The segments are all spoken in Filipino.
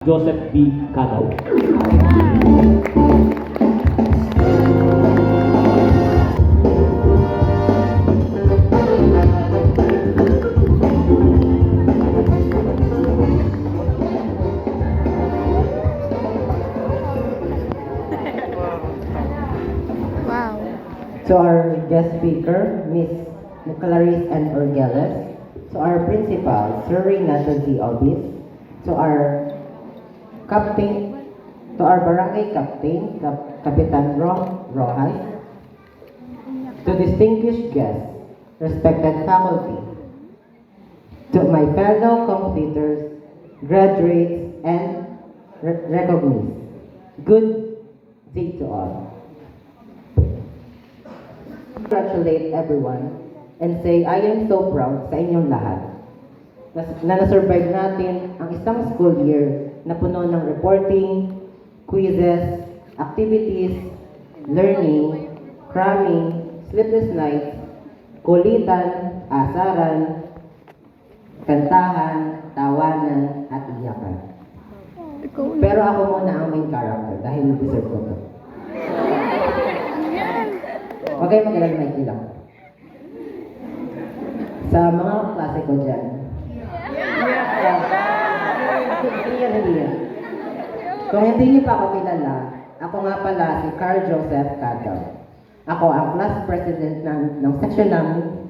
Joseph B. Cadaw. Wow. To our guest speaker, Miss Clarice N. Orgeles, to our principal, Sir Renato Z. Obis, to our captain, to our barangay captain, Kapitan Rojas, to distinguished guests, respected faculty, to my fellow completers, graduates, and recognies. Good day to all. Congratulate everyone and say, I am so proud sa inyong lahat na na-survive natin ang isang school year na puno ng reporting, quizzes, activities, learning, cramming, sleepless nights, kulitan, asaran, kantahan, tawanan, at iyakan. Pero ako muna ang main character dahil deserve ko to. Huwag kayong mag-alala, Mikey lang. Sa mga klase ko dyan. Hindi yan. Kung hindi niyo pa ako kilala, ako nga pala si Carl Joseph Cadaw. Ako ang class president ng section namin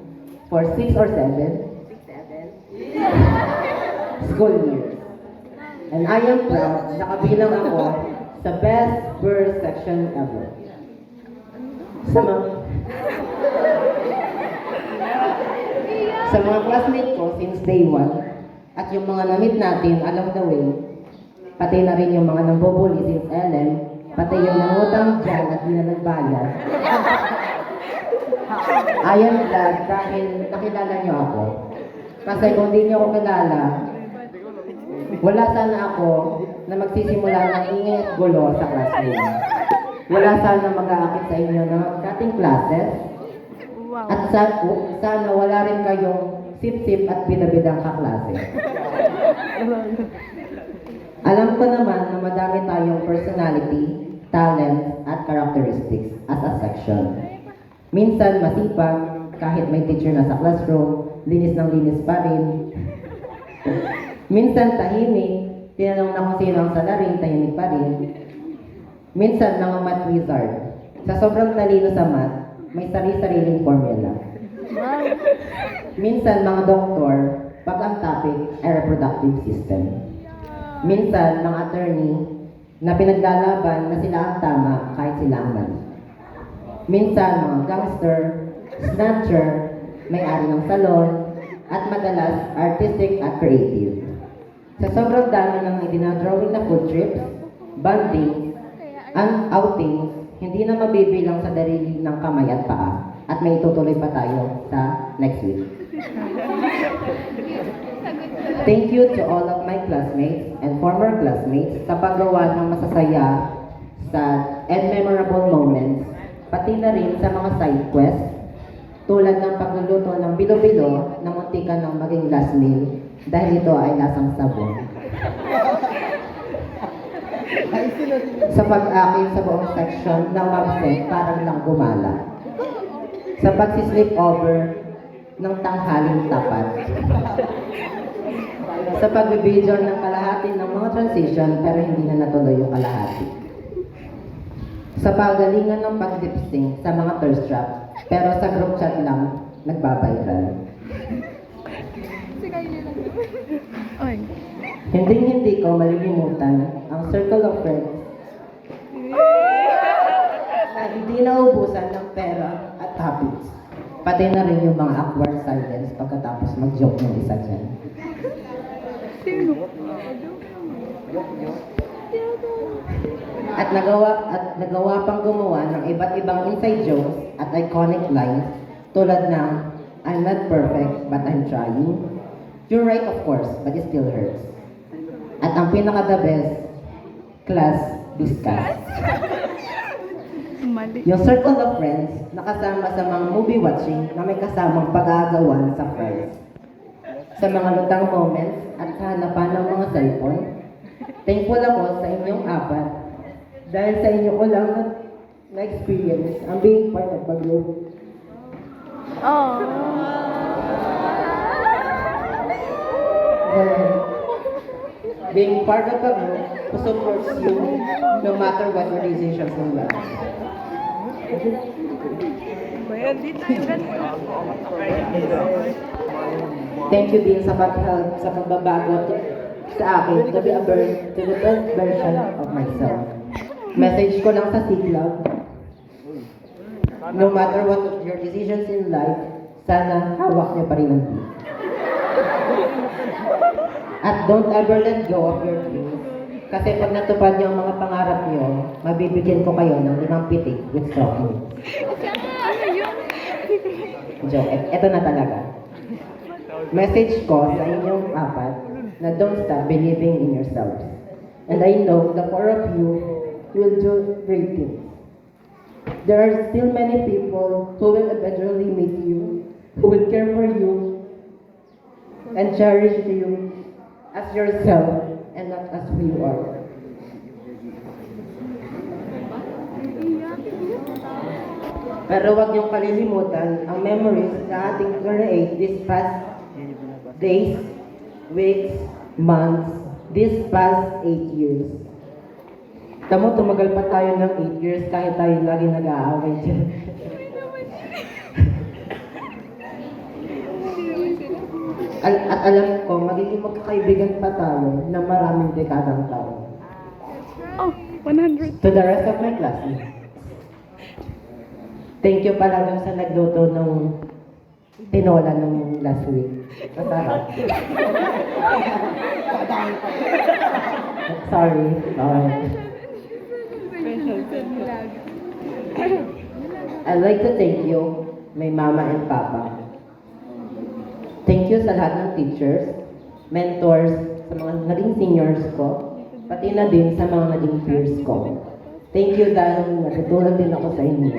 for 6 or 7 school years. And I am proud na kabilang ako sa best first section ever. Sa mga classmates ko since day 1 at yung mga na-meet natin along the way, pati na rin yung mga nambubuli since LM, pati yung nangutang dyan at di na nagbayad. I am glad dahil nakilala niyo ako. Kasi kung di niyo ako kilala, wala sana ako na magsisimula ng ingay at gulo sa classroom. Wala sana mag-aakit sa inyo ng cutting classes. At sana wala rin kayong sip-sip at bida-bidang kaklase. Alam ko naman na madami tayong personality, talent, at characteristics as a section. Minsan masipag, kahit may teacher na sa classroom, linis ng linis pa rin. Minsan tahimik, tinanong na kung sino ang salarin, tahimik pa rin. Minsan mga math wizard. Sa sobrang talino sa math, may sarili-sariling formula. Minsan mga doktor, pag ang topic ay reproductive system. Minsan mga attorney na pinaglalaban na sila ang tama kahit sila ang mali. Minsan mga gangster, snatcher, may-ari ng salon, at madalas artistic at creative. Sa sobrang dami ng idinadrawing na food trips, bonding, and outings, hindi na mabibilang sa darili ng kamay at paa. At may itutuloy pa tayo sa next week. Thank you to all of my classmates and former classmates sa paggawa ng masasaya, sad, and memorable moments, pati na rin sa mga side quests, tulad ng pagluluto ng bilo-bilo na muntikan ng maging last meal dahil ito ay lasang sabon. Sa pag-akit sa buong section ng absent parang lang gumala. Sa pagsisleep over ng tanghaling tapat. Sa pagbibidyo ng kalahati ng mga transition pero hindi na natuloy yung kalahati. Sa pagalingan ng pag-lip sync sa mga thirst trap pero sa group chat lang nagbabiral. Hindi ko malilimutan ang circle of friends na hindi naubusan ng pera at habits. Pati na rin yung mga awkward silence pagkatapos mag-joke ng isa dyan. At nagawa pang gumawa ng iba't ibang inside jokes at iconic lines tulad ng I'm not perfect but I'm trying. You're right of course, but it still hurts. At ang pinaka-the best, class discuss. Yung circle of friends, nakasama sa mga movie watching na may kasamang pag-aagawan sa friends. Sa mga lutang moments at sa hanapan ng mga cellphone, Thankful ako sa inyong apat dahil sa inyo ko lang na-experience ang being part of a group. Being part of a group who supports you no matter what your decisions in life. Thank you din sa pag-help sa pagbabago sa akin to be to the best version of myself. Message ko lang sa Siglab, no matter what your decisions in life, sana hawak niyo pa rin ang peace. At don't ever let go of your dreams. Kasi pag natupad niyo ang mga pangarap niyo, mabibigyan ko kayo ng 5 pitik with chocolate. Joke, eto na talaga. Message ko sa inyong apat na don't stop believing in yourselves. And I know the 4 of you will do great things. There are still many people who will eventually meet you, who will care for you, and cherish you as yourself and not as who you are. Pero huwag niyong kalilimutan ang memories na ating create this past days, weeks, months, this past 8 years. Tamo, tumagal pa tayo ng 8 years kahit tayo lagi nag-aaway dyan. At alam ko, magiging magkakaibigan pa tayo ng maraming dekadang taon. Oh, 100. To the rest of my classmates, thank you pala dun sa nagluto ng tinola nung last week. Masarap. Sorry. I'd like to thank you, my mama and papa. Thank you sa lahat ng teachers, mentors, sa mga naging seniors ko, pati na din sa mga naging peers ko. Thank you dahil natutulog din ako sa inyo.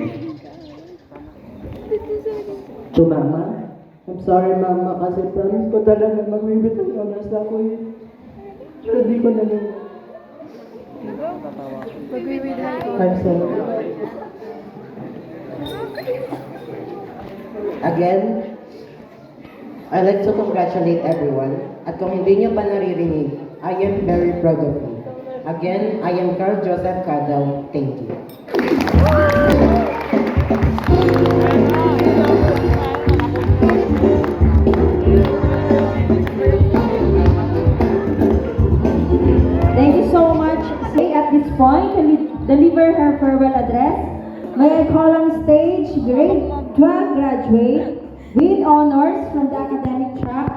To mama, I'm sorry mama kasi promise ko talaga magbibitang honors ako eh. Pero di ko na lang. I'm sorry. Again, I'd like to congratulate everyone. At kung hindi niyo pa naririnig, I am very proud of you. Again, I am Carl Joseph Cadaw. Thank you. Thank you so much. Say at this point, deliver her farewell address. May I call on stage grade 12 graduate with honors from the academic track,